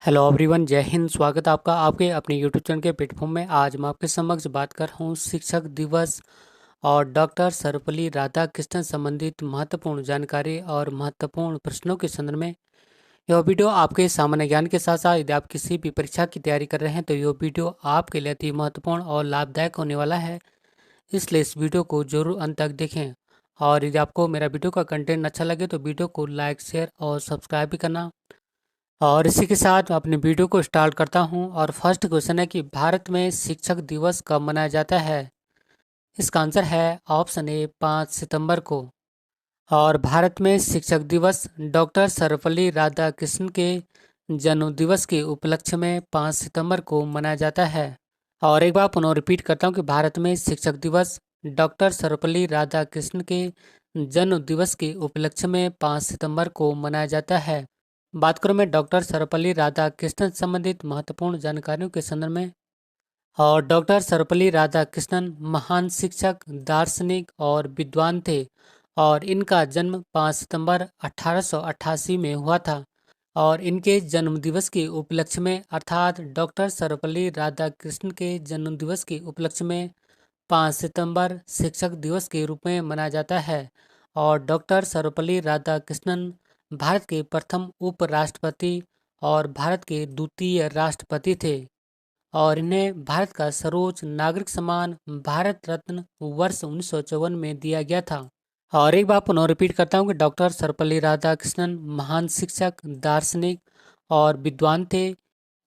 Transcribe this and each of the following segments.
Hello everyone, जय हिंद। स्वागत है आपका आपके अपने यूट्यूब चैनल के प्लेटफॉर्म में। आज मैं आपके समक्ष बात कर रहा हूँ शिक्षक दिवस और डॉक्टर सर्वपल्ली राधाकृष्णन संबंधित महत्वपूर्ण जानकारी और महत्वपूर्ण प्रश्नों के संदर्भ में। यह वीडियो आपके सामान्य ज्ञान के साथ साथ यदि आप किसी भी परीक्षा की तैयारी कर रहे हैं तो यह वीडियो आपके लिए अति महत्वपूर्ण और लाभदायक होने वाला है। इसलिए इस वीडियो को जरूर अंत तक देखें। और यदि आपको मेरा वीडियो का कंटेंट अच्छा लगे तो वीडियो को लाइक, शेयर और सब्सक्राइब भी करना। और इसी के साथ मैं अपने वीडियो को स्टार्ट करता हूं। और फर्स्ट क्वेश्चन है कि भारत में शिक्षक दिवस कब मनाया जाता है। इसका आंसर है ऑप्शन ए 5 सितंबर को। और भारत में शिक्षक दिवस डॉक्टर सर्वपल्ली राधाकृष्णन के जन्म दिवस के उपलक्ष्य में 5 सितंबर को मनाया जाता है। और एक बार पुनः रिपीट करता हूं कि भारत में शिक्षक दिवस डॉक्टर सर्वपल्ली राधाकृष्णन के जन्म दिवस के उपलक्ष्य में 5 सितंबर को मनाया जाता है। बात करूं मैं डॉक्टर सर्वपल्ली राधाकृष्णन संबंधित महत्वपूर्ण जानकारियों के संदर्भ में। और डॉक्टर सर्वपल्ली राधाकृष्णन महान शिक्षक, दार्शनिक और विद्वान थे। और इनका जन्म 5 सितंबर 1888 में हुआ था। और इनके जन्म दिवस के उपलक्ष्य में अर्थात डॉक्टर सर्वपल्ली राधाकृष्णन के जन्म दिवस के उपलक्ष्य में 5 सितंबर शिक्षक दिवस के रूप में मनाया जाता है। और डॉक्टर सर्वपल्ली राधाकृष्णन भारत के प्रथम उपराष्ट्रपति और भारत के द्वितीय राष्ट्रपति थे। और इन्हें भारत का सर्वोच्च नागरिक सम्मान भारत रत्न वर्ष 1954 में दिया गया था। और एक बार पुनः रिपीट करता हूँ कि डॉक्टर सर्वपल्ली राधाकृष्णन महान शिक्षक, दार्शनिक और विद्वान थे।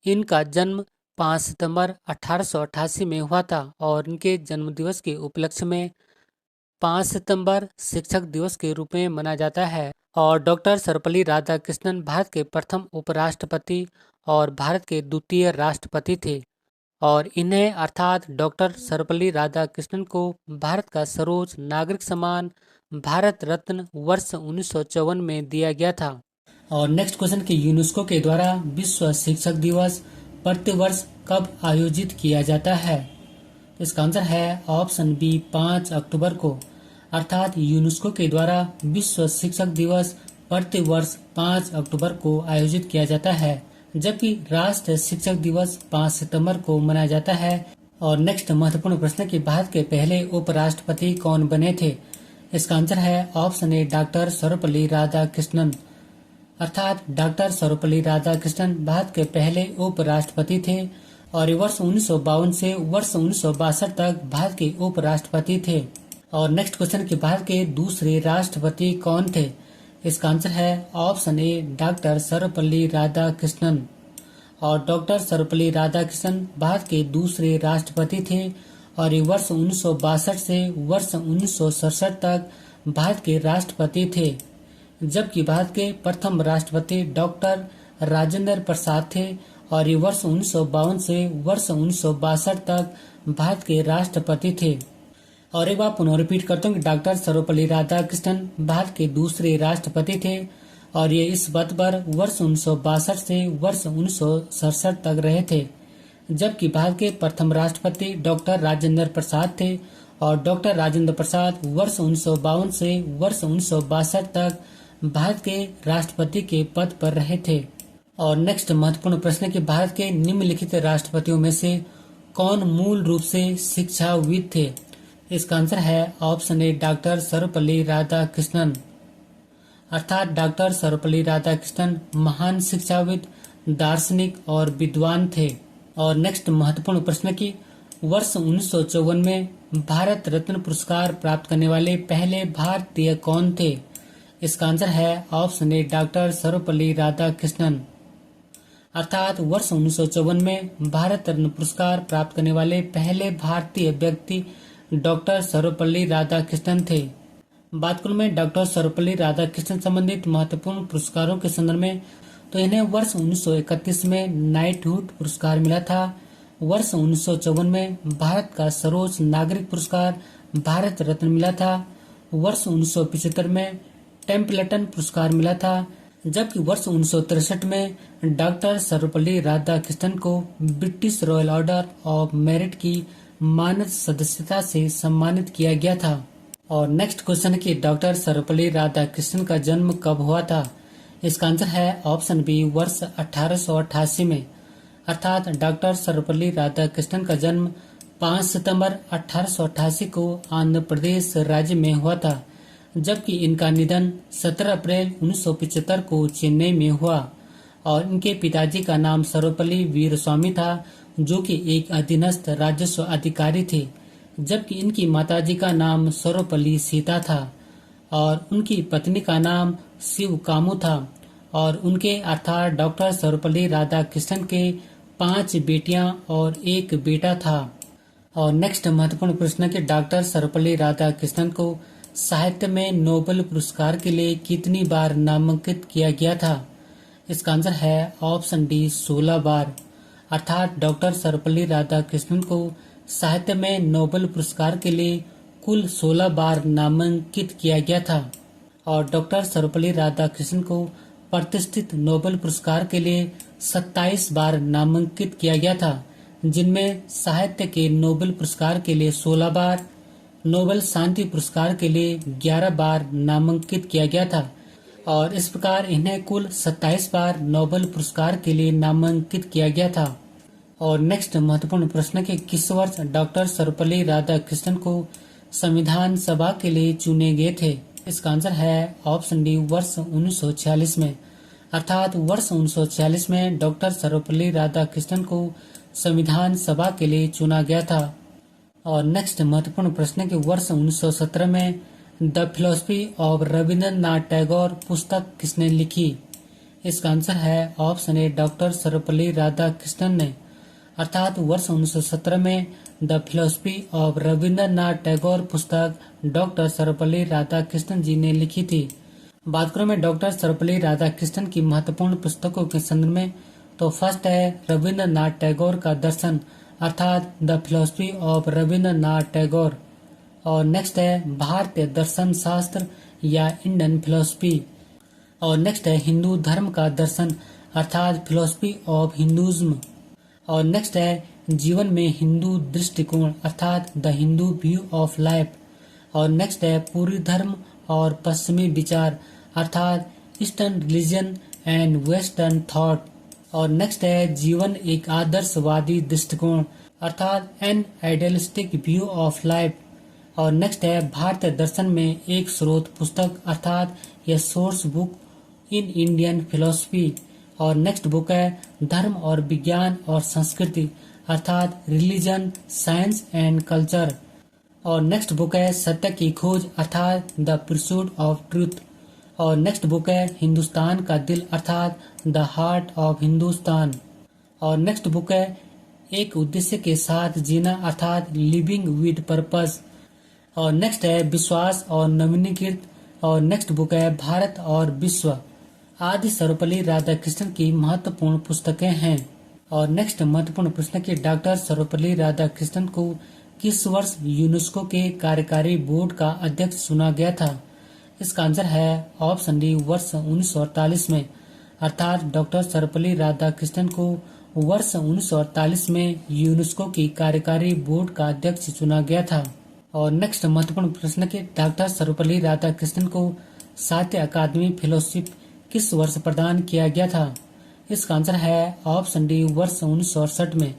इनका जन्म 5 सितंबर 1888 में हुआ था। और इनके जन्म दिवस के उपलक्ष्य में 5 सितंबर शिक्षक दिवस के रूप में मनाया जाता है। और डॉक्टर सर्वपल्ली राधाकृष्णन भारत के प्रथम उपराष्ट्रपति और भारत के द्वितीय राष्ट्रपति थे। और इन्हें अर्थात डॉक्टर सर्वपल्ली राधाकृष्णन को भारत का सर्वोच्च नागरिक सम्मान भारत रत्न वर्ष 1954 में दिया गया था। और नेक्स्ट क्वेश्चन कि यूनेस्को के द्वारा विश्व शिक्षक दिवस प्रतिवर्ष कब आयोजित किया जाता है। इसका आंसर है ऑप्शन बी 5 अक्टूबर को। अर्थात यूनेस्को के द्वारा विश्व शिक्षक दिवस प्रतिवर्ष 5 अक्टूबर को आयोजित किया जाता है, जबकि राष्ट्रीय शिक्षक दिवस 5 सितंबर को मनाया जाता है। और नेक्स्ट महत्वपूर्ण प्रश्न कि भारत के पहले उपराष्ट्रपति कौन बने थे। इसका आंसर है ऑप्शन ए डॉक्टर सर्वपल्ली राधाकृष्णन। अर्थात डॉक्टर सर्वपल्ली राधाकृष्णन भारत के पहले उपराष्ट्रपति थे। और ये वर्ष 1952 से वर्ष 1962 तक भारत के उपराष्ट्रपति थे। और नेक्स्ट क्वेश्चन कि भारत के दूसरे राष्ट्रपति कौन थे। इसका आंसर है ऑप्शन ए डॉक्टर सर्वपल्ली राधाकृष्णन। और डॉक्टर सर्वपल्ली राधाकृष्णन भारत के दूसरे राष्ट्रपति थे। और ये वर्ष 1962 से वर्ष 1967 तक भारत के राष्ट्रपति थे, जबकि भारत के प्रथम राष्ट्रपति डॉक्टर राजेंद्र प्रसाद थे। और ये वर्ष 1952 से वर्ष 1962 तक भारत के राष्ट्रपति थे। और एक बार पुनः रिपीट करता हूँ कि डॉक्टर सर्वपल्ली राधाकृष्णन भारत के दूसरे राष्ट्रपति थे। और ये इस पद पर वर्ष 1962 से वर्ष 1967 तक रहे थे, जबकि भारत के प्रथम राष्ट्रपति डॉक्टर राजेंद्र प्रसाद थे। और डॉक्टर राजेंद्र प्रसाद वर्ष 1952 से वर्ष 1962 तक भारत के राष्ट्रपति के पद पर रहे थे। और नेक्स्ट महत्वपूर्ण प्रश्न कि भारत के निम्नलिखित राष्ट्रपतियों में से कौन मूल रूप से शिक्षाविद थे। इसका आंसर है ऑप्शन ए डॉक्टर सर्वपल्ली राधाकृष्णन। अर्थात डॉक्टर सर्वपल्ली राधाकृष्णन महान शिक्षाविद, दार्शनिक और विद्वान थे। और नेक्स्ट महत्वपूर्ण प्रश्न कि वर्ष 1954 में भारत रत्न पुरस्कार प्राप्त करने वाले पहले भारतीय कौन थे। इसका आंसर है ऑप्शन ए डॉक्टर सर्वपल्ली राधाकृष्णन। अर्थात वर्ष 1954 में भारत रत्न पुरस्कार प्राप्त करने वाले पहले भारतीय व्यक्ति डॉक्टर सर्वपल्ली राधाकृष्णन थे। बात करूं मैं डॉक्टर सर्वपल्ली राधाकृष्णन संबंधित महत्वपूर्ण पुरस्कारों के संदर्भ में, तो इन्हें वर्ष 1931 में नाइटहुड पुरस्कार मिला था। वर्ष 1954 में भारत का सर्वोच्च नागरिक पुरस्कार भारत रत्न मिला था। वर्ष 1975 में टेम्पलेटन पुरस्कार मिला था, जबकि वर्ष 1963 में डॉक्टर सर्वपल्ली राधाकृष्णन को British royal order of merit की मानद सदस्यता से सम्मानित किया गया था। और नेक्स्ट क्वेश्चन है कि डॉक्टर सर्वपल्ली राधाकृष्णन का जन्म कब हुआ था। इसका आंसर है ऑप्शन बी, वर्ष 1888 में। अर्थात डॉक्टर सर्वपल्ली राधाकृष्णन का जन्म 5 सितंबर 1888 को आंध्र प्रदेश राज्य में हुआ था, जबकि इनका निधन 17 अप्रैल 1975 को चेन्नई में हुआ। और इनके पिताजी का नाम सर्वपल्ली वीरस्वामी था, जो कि एक अधीनस्थ राजस्व अधिकारी थे, जबकि इनकी माताजी का नाम सर्वपल्ली सीता था और उनकी पत्नी का नाम शिव कामू था। और उनके अर्थात डॉक्टर सर्वपल्ली राधाकृष्णन के 5 बेटियां और 1 बेटा था। और नेक्स्ट महत्वपूर्ण प्रश्न कि डॉक्टर सर्वपल्ली राधाकृष्णन को साहित्य में नोबेल पुरस्कार के लिए कितनी बार नामांकित किया गया था? इसका आंसर है ऑप्शन डी, 16 बार। अर्थात डॉक्टर सर्वपल्ली राधाकृष्णन को साहित्य में नोबेल पुरस्कार के लिए कुल 16 बार नामांकित किया गया था। और डॉक्टर सर्वपल्ली राधाकृष्णन को प्रतिष्ठित नोबेल पुरस्कार के लिए 27 बार नामांकित किया गया था, जिनमें साहित्य के नोबेल पुरस्कार के लिए 16 बार, नोबेल शांति पुरस्कार के लिए 11 बार नामांकित किया गया था। और इस प्रकार इन्हें कुल 27 बार नोबेल पुरस्कार के लिए नामांकित किया गया था। और नेक्स्ट महत्वपूर्ण प्रश्न के किस वर्ष डॉक्टर सर्वपल्ली राधाकृष्णन को संविधान सभा के लिए चुने गए थे? इसका आंसर है ऑप्शन डी, वर्ष 1946 में। अर्थात वर्ष 1946 में डॉक्टर सर्वपल्ली राधाकृष्णन को संविधान सभा के लिए चुना गया था। और नेक्स्ट महत्वपूर्ण प्रश्न के वर्ष 1917 में the philosophy of Rabindranath Tagore पुस्तक किसने लिखी? इसका आंसर है ऑप्शन ए, डॉक्टर सर्वपल्ली राधाकृष्णन ने। अर्थात वर्ष 1917 में the philosophy of Rabindranath Tagore पुस्तक डॉक्टर सर्वपल्ली राधाकृष्णन जी ने लिखी थी। बात करूं मैं डॉक्टर सर्वपल्ली राधाकृष्णन की महत्वपूर्ण पुस्तकों के संदर्भ में, तो फर्स्ट है रविंद्रनाथ टैगोर का दर्शन, अर्थात the philosophy of Rabindranath Tagore. और नेक्स्ट है भारतीय दर्शन शास्त्र या इंडियन फिलोसफी। और नेक्स्ट है हिंदू धर्म का दर्शन, अर्थात फिलोसफी ऑफ हिंदुज्म। और नेक्स्ट है जीवन में हिंदू दृष्टिकोण, अर्थात the Hindu view of life. और नेक्स्ट है पूर्वी धर्म और पश्चिमी विचार, अर्थात eastern religion and western thought. और नेक्स्ट है जीवन एक आदर्शवादी दृष्टिकोण, अर्थात N idealistic view of life. और नेक्स्ट है भारतीय दर्शन में एक स्रोत पुस्तक, अर्थात ये source book in Indian philosophy. और नेक्स्ट बुक है धर्म और विज्ञान और संस्कृति, अर्थात रिलीजन, साइंस एंड कल्चर। और नेक्स्ट बुक है सत्य की खोज, अर्थात द परस्यूट ऑफ ट्रूथ। और नेक्स्ट बुक है हिंदुस्तान का दिल, अर्थात द हार्ट ऑफ हिंदुस्तान। और नेक्स्ट बुक है एक उद्देश्य के साथ जीना, अर्थात लिविंग विद पर्पस। और नेक्स्ट है विश्वास और नवीनीकृत। और नेक्स्ट बुक है भारत और विश्व आदि सर्वपल्ली राधाकृष्णन की महत्वपूर्ण पुस्तकें हैं। और नेक्स्ट महत्वपूर्ण प्रश्न की डॉक्टर सर्वपल्ली राधाकृष्णन को किस वर्ष यूनेस्को के कार्यकारी बोर्ड का अध्यक्ष चुना गया था? इसका आंसर है ऑप्शन डी, वर्ष 1948 में। अर्थात डॉक्टर सर्वपल्ली राधाकृष्णन को वर्ष 1948 में यूनेस्को की कार्यकारी बोर्ड का अध्यक्ष चुना गया था। और नेक्स्ट महत्वपूर्ण प्रश्न के डॉक्टर सर्वपल्ली राधाकृष्णन को साहित्य अकादमी फेलोशिप किस वर्ष प्रदान किया गया था? इसका आंसर है ऑप्शन डी, वर्ष 1968 में।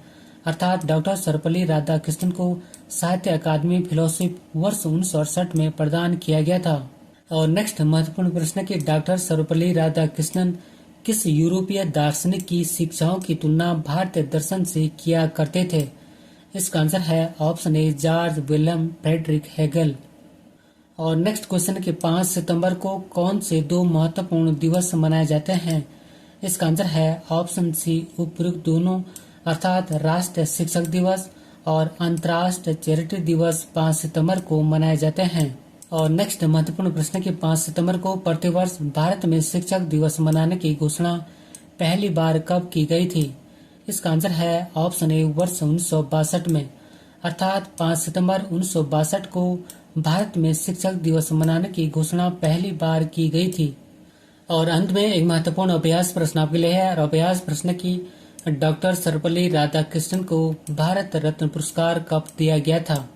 अर्थात डॉक्टर सर्वपल्ली राधाकृष्णन को साहित्य अकादमी फेलोशिप वर्ष 1968 में प्रदान किया गया था। और नेक्स्ट महत्वपूर्ण प्रश्न कि डॉक्टर सर्वपल्ली राधाकृष्णन किस यूरोपीय दार्शनिक की शिक्षाओं की तुलना भारतीय दर्शन से किया करते थे? इसका आंसर है option A, George William Frederick Hegel. और नेक्स्ट क्वेश्चन के 5 सितंबर को कौन से 2 महत्वपूर्ण दिवस मनाए जाते हैं? इसका आंसर है ऑप्शन सी, उपयुक्त दोनों, अर्थात राष्ट्रीय शिक्षक दिवस और अंतर्राष्ट्रीय चैरिटी दिवस 5 सितंबर को मनाए जाते हैं। और नेक्स्ट महत्वपूर्ण प्रश्न के 5 सितंबर को प्रतिवर्ष भारत में शिक्षक दिवस मनाने की घोषणा पहली बार कब की गई थी? इसका आंसर है ऑप्शन ए, वर्ष 1962 में। अर्थात 5 सितंबर 1962 को भारत में शिक्षक दिवस मनाने की घोषणा पहली बार की गई थी। और अंत में एक महत्वपूर्ण अभ्यास प्रश्न आपके लिए है। और अभ्यास प्रश्न की डॉक्टर सर्वपल्ली राधाकृष्णन को भारत रत्न पुरस्कार कब दिया गया था?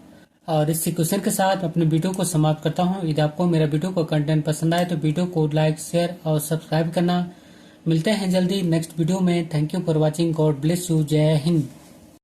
और इस क्वेश्चन के साथ अपने वीडियो को समाप्त करता हूँ। यदि आपको मेरा वीडियो को कंटेंट पसंद आए तो वीडियो को लाइक, शेयर और सब्सक्राइब करना। मिलते हैं जल्दी नेक्स्ट वीडियो में। Thank you for watching. God bless you. जय हिंद।